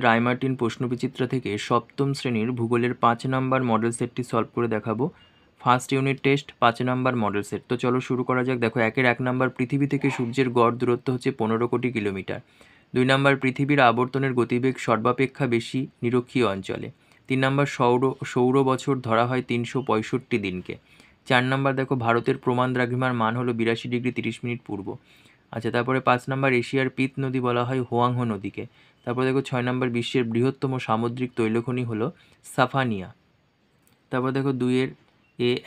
রায়মার্টিন প্রশ্নবিচিত্রা থেকে সপ্তম শ্রেণীর ভূগোলের 5 নম্বর মডেল সেটটি সলভ করে দেখাবো। ফার্স্ট ইউনিট টেস্ট 5 নম্বর মডেল সেট। তো চলো শুরু করা যাক। দেখো 1 নম্বর, পৃথিবী থেকে সূর্যের গড় দূরত্ব হচ্ছে 15 কোটি কিলোমিটার। 2 নম্বর, পৃথিবীর আবর্তনের গতিবেগ সর্বাপেক্ষা বেশি নিরক্ষীয় অঞ্চলে। 3 নম্বর, সৌর বছর ধরা হয় 365 দিনকে। 4 নম্বর, দেখো ভারতের প্রমাণ দ্রাঘিমার মান হলো 82 ডিগ্রি 30 মিনিট পূর্ব। আচ্ছা, তারপরে 5 নম্বর, এশিয়ার পিত নদী বলা হয় হোয়াংহো নদীকে। তারপরে দেখো 6 নম্বর, বিশ্বের বৃহত্তম সামুদ্রিক তৈলখনি হলো সাফানিয়া। তারপর দেখো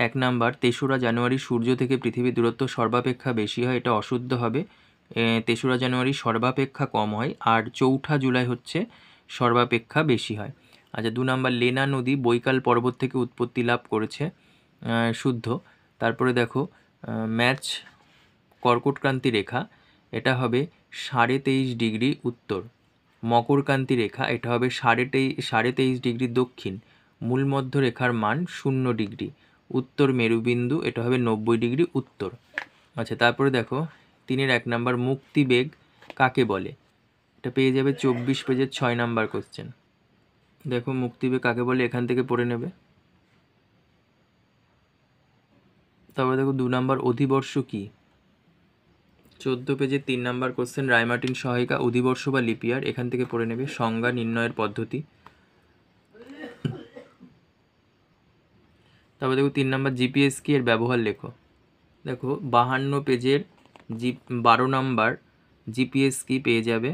1 নম্বর, 3রা জানুয়ারি সূর্য থেকে পৃথিবীর দূরত্ব সর্বাপেক্ষা বেশি হয়, এটা অশুদ্ধ হবে। 3রা জানুয়ারি সর্বাপেক্ষা কম হয়, আর 4 জুলাই হচ্ছে সর্বাপেক্ষা বেশি হয়। আচ্ছা, 2 নম্বর, লেনা নদী বৈকাল পর্বত থেকে উৎপত্তি লাভ করেছে, শুদ্ধ। তারপরে দেখো ম্যাচ কর্কটক্রান্তি রেখা, এটা হবে 23.5 ডিগ্রি উত্তর। মকরক্রান্তি রেখা, এটা হবে 23.5 ডিগ্রি দক্ষিণ। মূল মধ্য রেখার মান 0 ডিগ্রি। উত্তর মেরুবিন্দু, এটা হবে 90 ডিগ্রি উত্তর। আচ্ছা, তারপরে দেখো 1 নম্বর, মুক্তিবেগ কাকে বলে, এটা পেয়ে যাবে 24 পেজের 6 নম্বর কোশ্চেন। দেখো মুক্তিবেগ কাকে বলে এখান থেকে পড়ে নেবে। তারপরে দেখো 2 নম্বর, অধিবর্ষ কি, 14 পেজের 3 নম্বর কোশ্চেন। রায়মার্টিন সহায়িকা অধিবর্ষ বা লিপিয়ার, এখান থেকে পড়ে নেবে। সংজ্ঞা নির্ণয়ের পদ্ধতি। তারপর দেখো 3 নম্বর, জিপিএস কি, এর ব্যবহার লেখো। দেখো 52 পেজের 12 নম্বর জিপিএস কি পেয়ে যাবে।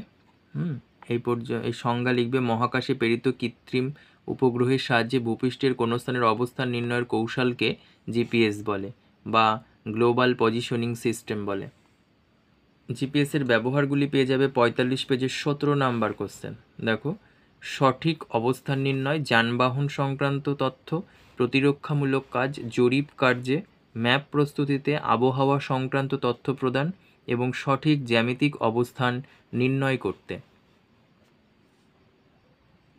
এই সংজ্ঞা লিখবে। মহাকাশে প্রেরিত কৃত্রিম উপগ্রহের সাহায্যে ভূপৃষ্ঠের কোনো স্থানের অবস্থান নির্ণয়ের কৌশলকে জিপিএস বলে, বা গ্লোবাল পজিশনিং সিস্টেম বলে। জিপিএস এর ব্যবহারগুলি পেয়ে যাবে 45 পেজের 17 নম্বর কোশ্চেন। দেখো সঠিক অবস্থান নির্ণয়, যানবাহন সংক্রান্ত তথ্য, প্রতিরক্ষামূলক কাজ, জরিপ কার্যে, ম্যাপ প্রস্তুতিতে, আবহাওয়া সংক্রান্ত তথ্য প্রদান এবং সঠিক জ্যামিতিক অবস্থান নির্ণয় করতে।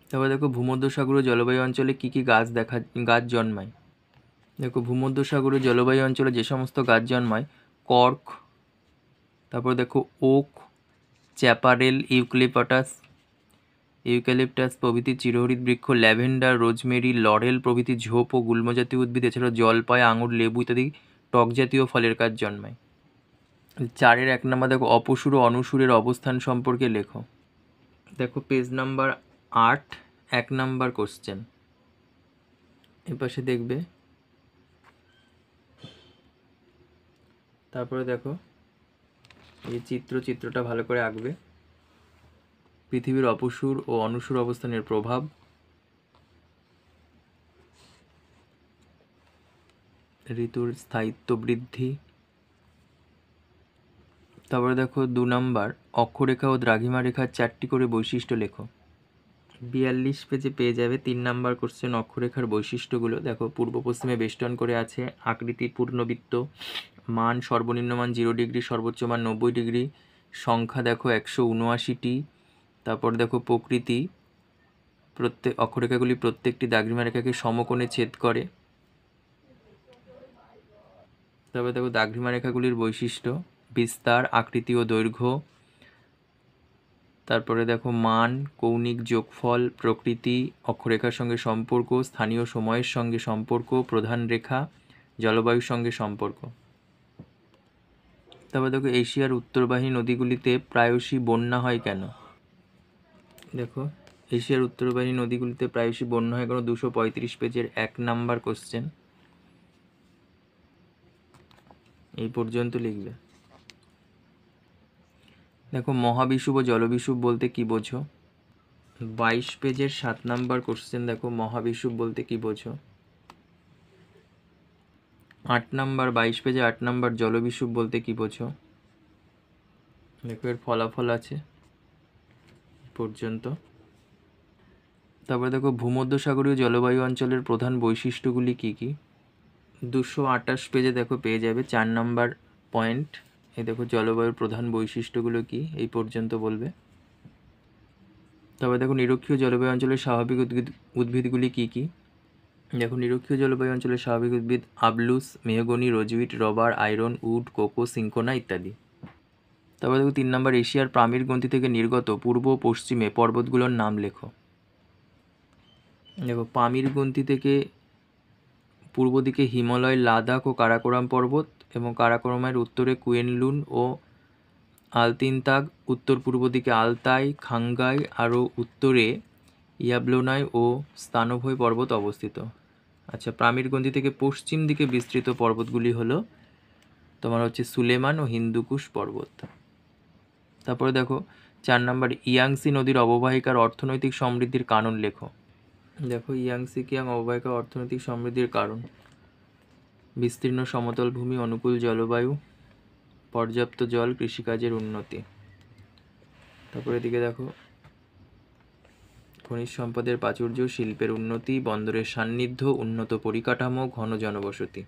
তারপর দেখো ভূমধ্যসাগরীয় জলবায়ু অঞ্চলে কী কী গাছ জন্মায়। দেখো ভূমধ্যসাগরীয় জলবায়ু অঞ্চলে যে সমস্ত গাছ জন্মায়, কর্ক, তারপর দেখো ওক, চ্যাপারেল, ইউক্যালিপটাস প্রভৃতি চিরহরিৎ বৃক্ষ, ল্যাভেন্ডার, রোজমেরি, লরেল প্রভৃতি ঝোপ ও গুল্মজাতীয় উদ্ভিদ, এছাড়াও জলপাই, আঙুর, লেবু ইত্যাদি টক জাতীয় ফলের গাছ জন্মায়। 1 নম্বর, দেখো অপসূর ও অনুসূরের অবস্থান সম্পর্কে লেখো। দেখো পেজ নাম্বার 8, 1 নম্বর কোশ্চেন। এপাশে দেখবে। তারপরে দেখো এই চিত্রটা ভালো করে আঁকবে। পৃথিবীর অপসূর ও অনুসূর অবস্থানের প্রভাব, ঋতুর স্থায়িত্ব বৃদ্ধি। তারপরে দেখো 2 নম্বর, অক্ষরেখা ও দ্রাঘিমা রেখার 4টি করে বৈশিষ্ট্য লেখো। 42 পেজে পেয়ে যাবে 3 নম্বর কোশ্চেন, অক্ষরেখার বৈশিষ্ট্যগুলো। দেখো পূর্ব পশ্চিমে বেষ্টন করে আছে, আকৃতি পূর্ণবৃত্ত, মান সর্বনিম্ন মান 0 ডিগ্রি, সর্বোচ্চ মান 90 ডিগ্রি, সংখ্যা দেখো 179টি। তারপর দেখো প্রকৃতি, অক্ষরেখাগুলি প্রত্যেকটি দ্রাঘিমা রেখাকে সমকোণে ছেদ করে। তারপরে দেখো দ্রাঘিমা রেখাগুলির বৈশিষ্ট্য, বিস্তার, আকৃতি ও দৈর্ঘ্য। তারপরে দেখো মান, কৌণিক যোগফল, প্রকৃতি, অক্ষরেখার সঙ্গে সম্পর্ক, স্থানীয় সময়ের সঙ্গে সম্পর্ক, প্রধান রেখা, জলবায়ুর সঙ্গে সম্পর্ক। তারপর দেখো এশিয়ার উত্তরবাহী নদীগুলিতে প্রায়শই বন্যা হয় কেন। দেখো এশিয়ার উত্তরবাহী নদীগুলিতে প্রায়শই বন্যা হয় কেন, 235 পেজের 1 নম্বর কোশ্চেন। এই পর্যন্ত লিখবে। দেখো মহাবিষুব ও জলবিষুব বলতে কি বোঝো। 22 পেজের 7 নম্বর কোশ্চেন। দেখো মহাবিষুব বলতে কি বোঝো। 8 নম্বর, 22 পেজে 8 নম্বর, জলবিষুব বলতে কি বোঝো। দেখো এর ফলাফল আছে পর্যন্ত। তারপরে দেখো ভূমধ্যসাগরীয় জলবায়ু অঞ্চলের প্রধান বৈশিষ্ট্যগুলি কি কি। 228 পেজে দেখো পেয়ে যাবে 4 নম্বর পয়েন্ট। এই দেখো জলবায়ুর প্রধান বৈশিষ্ট্যগুলো কি, এই পর্যন্ত বলবে। তারপরে দেখো নিরক্ষীয় জলবায়ু অঞ্চলের স্বাভাবিক উদ্ভিদগুলি কি কি। দেখো নিরক্ষীয় জলবায়ু অঞ্চলের স্বাভাবিক উদ্ভিদ আবলুস, mahogany, rosewood, rubber, ironwood, cocoa, cinchona ইত্যাদি। তারপর দেখো 3 নম্বর, এশিয়ার পামির গ্রন্থি থেকে নির্গত পূর্ব ও পশ্চিমে পর্বতগুলোর নাম লেখো। দেখো পামির গ্রন্থি থেকে পূর্ব দিকে হিমালয়, লাদাখ ও কারাকোরাম পর্বত, এবং কারাকোরামের উত্তরে কুয়েনলুন ও আলতিনতাগ, উত্তর পূর্ব দিকে আলতাই, খাঙ্গাই, আরও উত্তরে ইয়াবলোনাই ও স্তানোভয় পর্বত অবস্থিত। আচ্ছা, পামির গ্রন্থি থেকে পশ্চিম দিকে বিস্তৃত পর্বতগুলি হলো তোমার হচ্ছে সুলেমান ও হিন্দুকুশ পর্বত। তারপরে দেখো 4 নম্বর, ইয়াংসি নদীর অববাহিকার অর্থনৈতিক সমৃদ্ধির কারণ লেখো। দেখো ইয়াংসি কিয়াং অববাহিকার অর্থনৈতিক সমৃদ্ধির কারণ: বিস্তীর্ণ সমতল ভূমি, অনুকূল জলবায়ু, পর্যাপ্ত জল, কৃষিকাজের উন্নতি। তারপরে এদিকে দেখো খনিজ সম্পদের প্রাচুর্য, শিল্পের উন্নতি, বন্দরের সান্নিধ্য, উন্নত পরিকাঠামো, ঘন জনবসতি।